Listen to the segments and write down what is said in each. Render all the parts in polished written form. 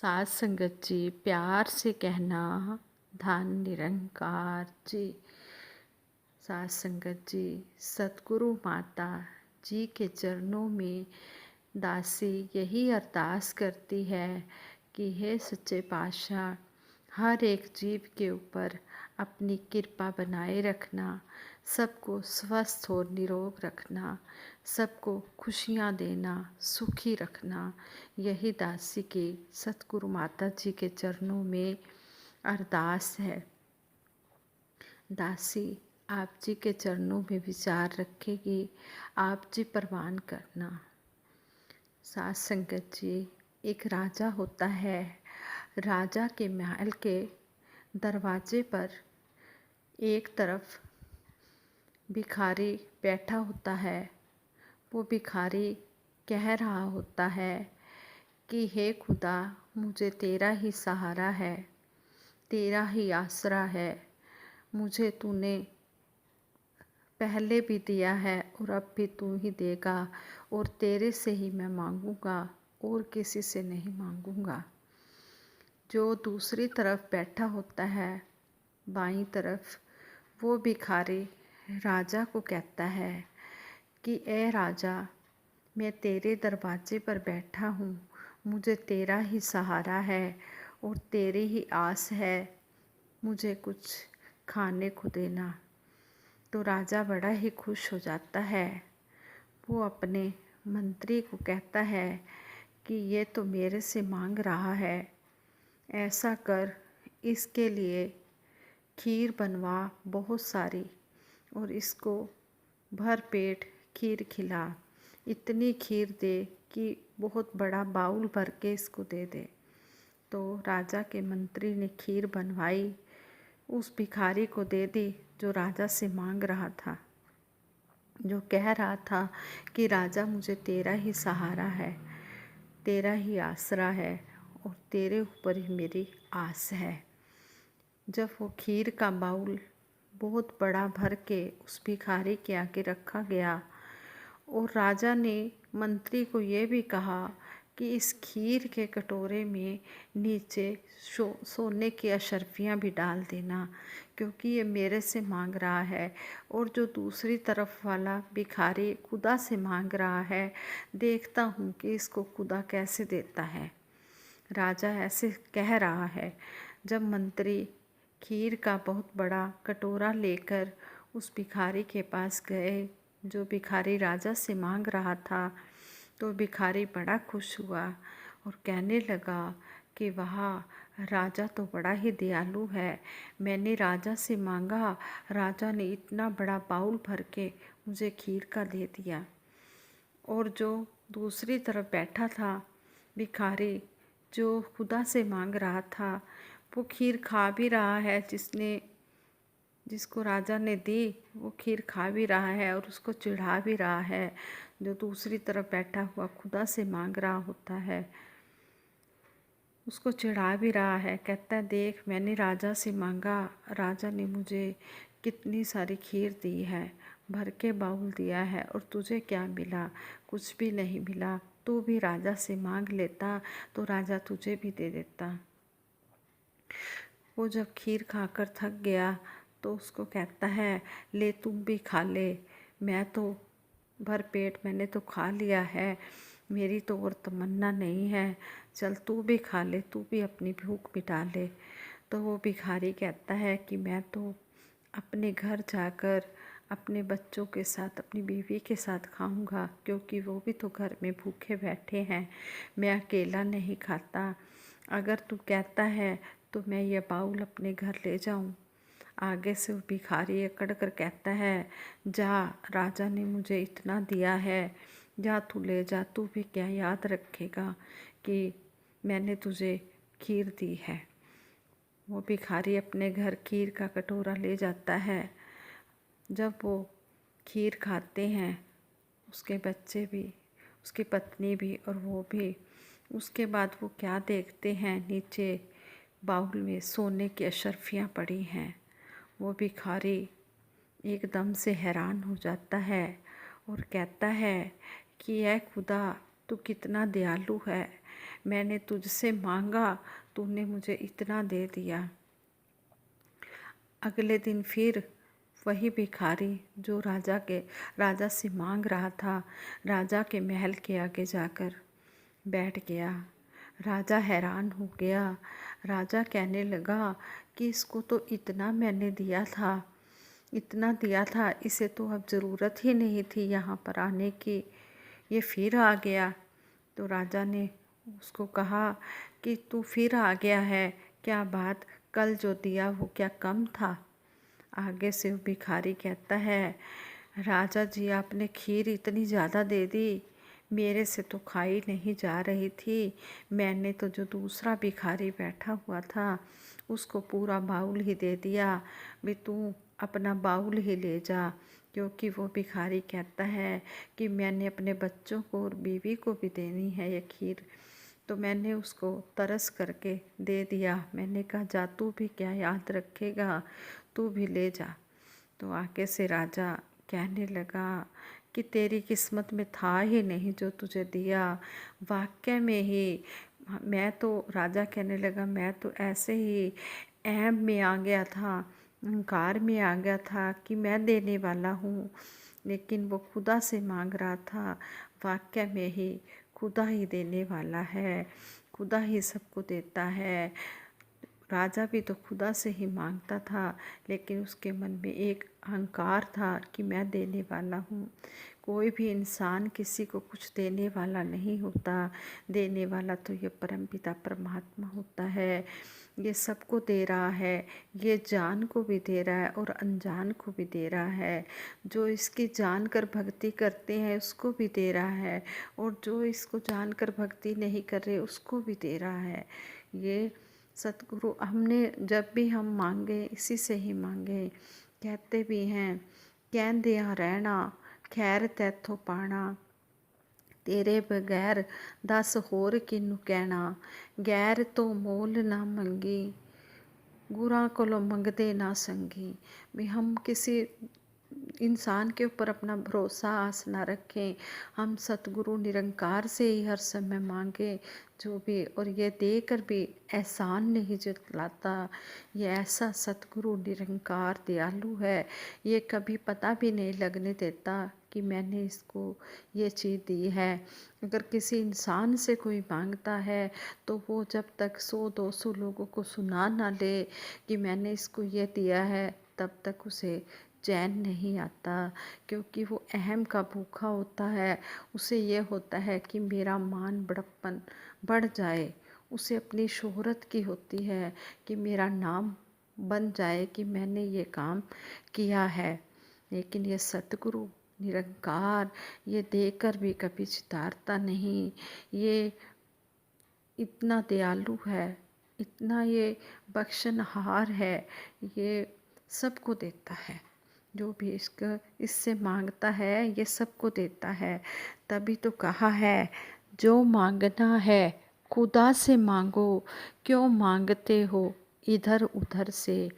साथ संगत जी, प्यार से कहना धन निरंकार जी। साथ संगत जी, सतगुरु माता जी के चरणों में दासी यही अरदास करती है कि हे सच्चे पातशाह, हर एक जीव के ऊपर अपनी कृपा बनाए रखना, सबको स्वस्थ और निरोग रखना, सबको खुशियाँ देना, सुखी रखना। यही दासी की सतगुरु माता जी के चरणों में अरदास है। दासी आप जी के चरणों में विचार रखेगी, आप जी प्रवान करना। साथ संगत जी, एक राजा होता है। राजा के महल के दरवाजे पर एक तरफ भिखारी बैठा होता है। वो भिखारी कह रहा होता है कि हे खुदा, मुझे तेरा ही सहारा है, तेरा ही आसरा है। मुझे तूने पहले भी दिया है और अब भी तू ही देगा, और तेरे से ही मैं मांगूंगा और किसी से नहीं मांगूंगा। जो दूसरी तरफ बैठा होता है, बाईं तरफ, वो भिखारी राजा को कहता है कि ए राजा, मैं तेरे दरवाजे पर बैठा हूँ, मुझे तेरा ही सहारा है और तेरी ही आस है, मुझे कुछ खाने को देना। तो राजा बड़ा ही खुश हो जाता है। वो अपने मंत्री को कहता है कि ये तो मेरे से मांग रहा है, ऐसा कर, इसके लिए खीर बनवा बहुत सारी और इसको भर पेट खीर खिला। इतनी खीर दे कि बहुत बड़ा बाउल भर के इसको दे दे। तो राजा के मंत्री ने खीर बनवाई, उस भिखारी को दे दी जो राजा से मांग रहा था, जो कह रहा था कि राजा, मुझे तेरा ही सहारा है, तेरा ही आसरा है और तेरे ऊपर ही मेरी आस है। जब वो खीर का बाउल बहुत बड़ा भर के उस भिखारी के आगे रखा गया और राजा ने मंत्री को ये भी कहा कि इस खीर के कटोरे में नीचे सोने की अशर्फियाँ भी डाल देना, क्योंकि ये मेरे से मांग रहा है और जो दूसरी तरफ वाला भिखारी खुदा से मांग रहा है, देखता हूँ कि इसको खुदा कैसे देता है। राजा ऐसे कह रहा है। जब मंत्री खीर का बहुत बड़ा कटोरा लेकर उस भिखारी के पास गए, जो भिखारी राजा से मांग रहा था, तो भिखारी बड़ा खुश हुआ और कहने लगा कि वाह, राजा तो बड़ा ही दयालु है। मैंने राजा से मांगा, राजा ने इतना बड़ा बाउल भर के मुझे खीर का दे दिया। और जो दूसरी तरफ बैठा था भिखारी, जो खुदा से मांग रहा था, वो खीर खा भी रहा है, जिसको राजा ने दी वो खीर खा भी रहा है और उसको चिढ़ा भी रहा है। जो दूसरी तरफ बैठा हुआ खुदा से मांग रहा होता है, उसको चिढ़ा भी रहा है। कहता है, देख, मैंने राजा से मांगा, राजा ने मुझे कितनी सारी खीर दी है, भर के बाउल दिया है, और तुझे क्या मिला? कुछ भी नहीं मिला। तू भी राजा से मांग लेता तो राजा तुझे भी दे देता। वो जब खीर खाकर थक गया तो उसको कहता है, ले तुम भी खा ले, मैं तो भर पेट मैंने तो खा लिया है, मेरी तो और तमन्ना नहीं है, चल तू भी खा ले, तू भी अपनी भूख मिटा ले। तो वो भिखारी कहता है कि मैं तो अपने घर जाकर अपने बच्चों के साथ, अपनी बीवी के साथ खाऊंगा, क्योंकि वो भी तो घर में भूखे बैठे हैं, मैं अकेला नहीं खाता। अगर तू कहता है तो मैं ये बाउल अपने घर ले जाऊं। आगे से वो भिखारी अकड़ कर कहता है, जा, राजा ने मुझे इतना दिया है, जा तू ले जा, तू भी क्या याद रखेगा कि मैंने तुझे खीर दी है। वो भिखारी अपने घर खीर का कटोरा ले जाता है। जब वो खीर खाते हैं, उसके बच्चे भी, उसकी पत्नी भी और वो भी, उसके बाद वो क्या देखते हैं, नीचे बाउल में सोने की अशर्फियाँ पड़ी हैं। वो भिखारी एकदम से हैरान हो जाता है और कहता है कि ऐ खुदा, तू कितना दयालु है, मैंने तुझसे मांगा, तूने मुझे इतना दे दिया। अगले दिन फिर वही भिखारी जो राजा से मांग रहा था, राजा के महल के आगे जाकर बैठ गया। राजा हैरान हो गया। राजा कहने लगा कि इसको तो इतना मैंने दिया था, इतना दिया था, इसे तो अब ज़रूरत ही नहीं थी यहाँ पर आने की, ये फिर आ गया। तो राजा ने उसको कहा कि तू फिर आ गया है, क्या बात, कल जो दिया वो क्या कम था? आगे से वो भिखारी कहता है, राजा जी आपने खीर इतनी ज़्यादा दे दी, मेरे से तो खाई नहीं जा रही थी। मैंने तो जो दूसरा भिखारी बैठा हुआ था उसको पूरा बाउल ही दे दिया, भी तू अपना बाउल ही ले जा। क्योंकि वो भिखारी कहता है कि मैंने अपने बच्चों को और बीवी को भी देनी है ये खीर, तो मैंने उसको तरस करके दे दिया। मैंने कहा जा तू भी क्या याद रखेगा, तू भी ले जा। तो आगे से राजा कहने लगा कि तेरी किस्मत में था ही नहीं जो तुझे दिया, वाकई में ही मैं तो, राजा कहने लगा मैं तो ऐसे ही अहम में आ गया था, अहंकार में आ गया था कि मैं देने वाला हूँ, लेकिन वो खुदा से मांग रहा था। वाकई में ही खुदा ही देने वाला है, खुदा ही सबको देता है। राजा भी तो खुदा से ही मांगता था, लेकिन उसके मन में एक अहंकार था कि मैं देने वाला हूँ। कोई भी इंसान किसी को कुछ देने वाला नहीं होता, देने वाला तो ये परमपिता परमात्मा होता है। ये सबको दे रहा है, ये जान को भी दे रहा है और अनजान को भी दे रहा है। जो इसकी जानकर भक्ति करते हैं उसको भी दे रहा है, और जो इसको जानकर भक्ति नहीं कर रहे उसको भी दे रहा है। ये सतगुरु हमने जब भी हम मांगे इसी से ही मांगे। कहते भी हैं, कहंदियां रहना खैर तैथों पाना, तेरे बगैर दस होर किनू कहना, गैर तो मोल ना मंगी, गुरां कोलों मंगदे ना संगी। भी हम किसी इंसान के ऊपर अपना भरोसा आस ना रखें, हम सतगुरु निरंकार से ही हर समय मांगे जो भी, और ये देकर भी एहसान नहीं जतलाता। ये ऐसा सतगुरु निरंकार दयालु है, ये कभी पता भी नहीं लगने देता कि मैंने इसको ये चीज़ दी है। अगर किसी इंसान से कोई मांगता है तो वो जब तक 100-200 लोगों को सुना ना ले कि मैंने इसको ये दिया है, तब तक उसे चैन नहीं आता। क्योंकि वो अहम का भूखा होता है, उसे ये होता है कि मेरा मान बड़प्पन बढ़ जाए, उसे अपनी शोहरत की होती है कि मेरा नाम बन जाए कि मैंने ये काम किया है। लेकिन ये सतगुरु निरंकार ये देकर भी कभी चितारता नहीं। ये इतना दयालु है, इतना ये बख्शनहार है, ये सबको देता है। जो भी इससे मांगता है ये सबको देता है। तभी तो कहा है, जो मांगना है खुदा से मांगो, क्यों मांगते हो इधर उधर से।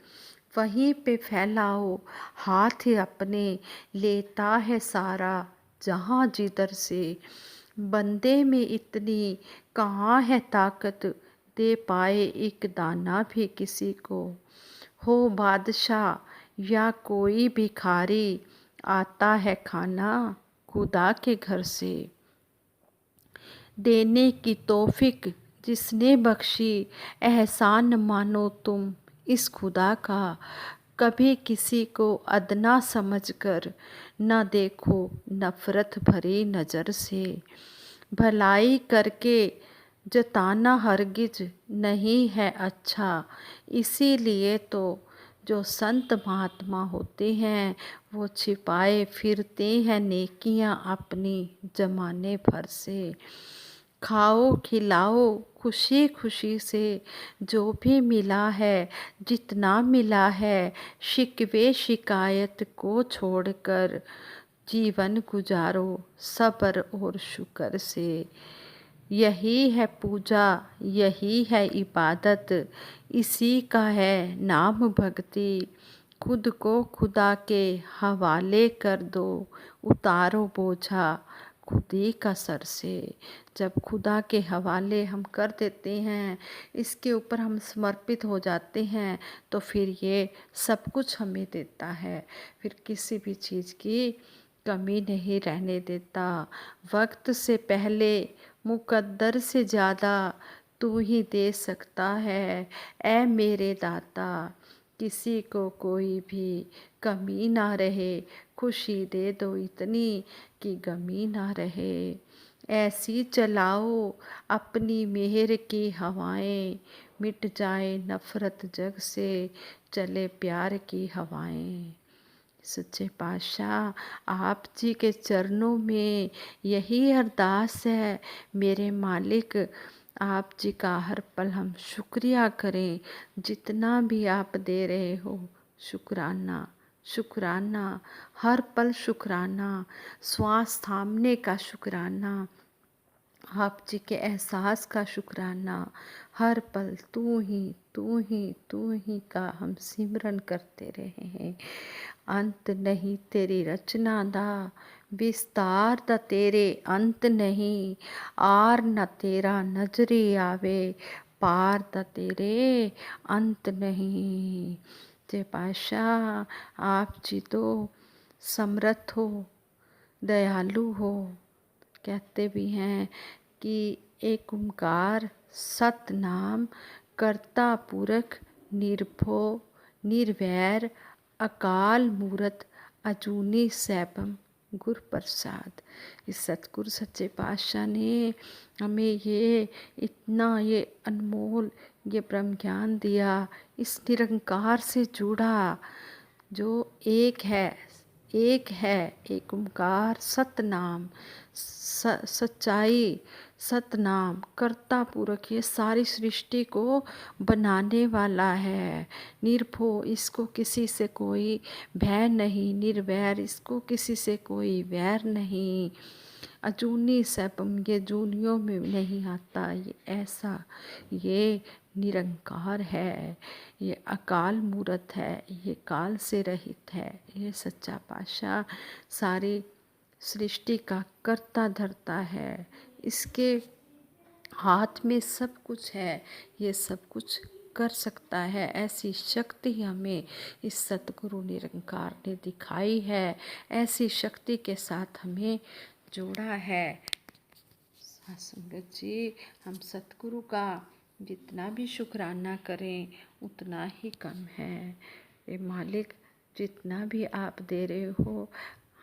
वहीं पे फैलाओ हाथ अपने, लेता है सारा जहाँ जिधर से। बंदे में इतनी कहाँ है ताकत, दे पाए एक दाना भी किसी को। हो बादशाह या कोई भिखारी, आता है खाना खुदा के घर से। देने की तौफीक जिसने बख्शी, एहसान मानो तुम इस खुदा का। कभी किसी को अदना समझकर न देखो नफ़रत भरी नज़र से। भलाई करके जताना हरगिज नहीं है अच्छा, इसीलिए तो जो संत महात्मा होते हैं वो छिपाए फिरते हैं नेकियां अपनी जमाने भर से। खाओ खिलाओ खुशी खुशी से, जो भी मिला है जितना मिला है, शिकवे शिकायत को छोड़कर जीवन गुजारो सब्र और शुक्र से। यही है पूजा, यही है इबादत, इसी का है नाम भक्ति। खुद को खुदा के हवाले कर दो, उतारो बोझा खुदी का सर से। जब खुदा के हवाले हम कर देते हैं, इसके ऊपर हम समर्पित हो जाते हैं, तो फिर ये सब कुछ हमें देता है, फिर किसी भी चीज़ की कमी नहीं रहने देता। वक्त से पहले मुकद्दर से ज़्यादा तू ही दे सकता है, ऐ मेरे दाता। किसी को कोई भी कमी ना रहे, खुशी दे दो इतनी कि गमी ना रहे। ऐसी चलाओ अपनी मेहर की हवाएं, मिट जाए नफ़रत जग से, चले प्यार की हवाएं। सच्चे पातशाह, आप जी के चरणों में यही अरदास है मेरे मालिक। आप जी का हर पल हम शुक्रिया करें, जितना भी आप दे रहे हो शुक्राना शुक्राना, हर पल शुक्राना, श्वास थामने का शुक्राना, आप जी के एहसास का शुक्राना, हर पल तू ही तू ही तू ही का हम सिमरन करते रहे हैं। अंत नहीं तेरी रचना दा, विस्तार दा तेरे अंत नहीं, आर न तेरा नजरे आवे, पार दा तेरे अंत नहीं। जय पातशाह, आप जी तो समर्थ हो, दयालु हो। कहते भी हैं कि एक ओंकार सतनाम, कर्ता पुरख निर्भो निर्वैर, अकाल मूरत अजूनी सैभम गुर प्रसाद। इस सतगुरु सच्चे पातशाह ने हमें ये इतना ये अनमोल ये ब्रह्म ज्ञान दिया, इस निरंकार से जुड़ा जो एक है एक ओंकार सतनाम, सच्चाई सतनाम, कर्ता पुरख, ये सारी सृष्टि को बनाने वाला है। निर्भो, इसको किसी से कोई भय नहीं, निर्वैर, इसको किसी से कोई वैर नहीं। अजूनी सैभम, ये जूनियों में नहीं आता, ये ऐसा ये निरंकार है, ये अकाल मूरत है, ये काल से रहित है। ये सच्चा पातशाह सारी सृष्टि का कर्ता धर्ता है, इसके हाथ में सब कुछ है, ये सब कुछ कर सकता है। ऐसी शक्ति हमें इस सतगुरु निरंकार ने दिखाई है, ऐसी शक्ति के साथ हमें जोड़ा है। साथ संगत जी, हम सतगुरु का जितना भी शुक्राना करें उतना ही कम है। ये मालिक, जितना भी आप दे रहे हो,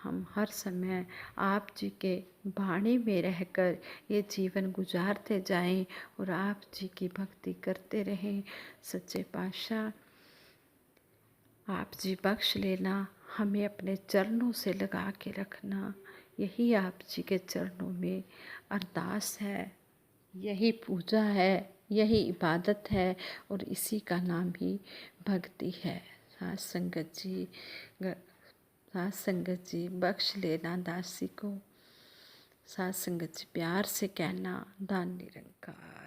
हम हर समय आप जी के बाणी में रहकर ये जीवन गुजारते जाएं और आप जी की भक्ति करते रहें। सच्चे पातशाह, आप जी बख्श लेना, हमें अपने चरणों से लगा के रखना। यही आप जी के चरणों में अरदास है, यही पूजा है, यही इबादत है और इसी का नाम ही भक्ति है। साथ संगत जी बख्श लेना दासी को। साथ संगत जी प्यार से कहना, दान निरंकार।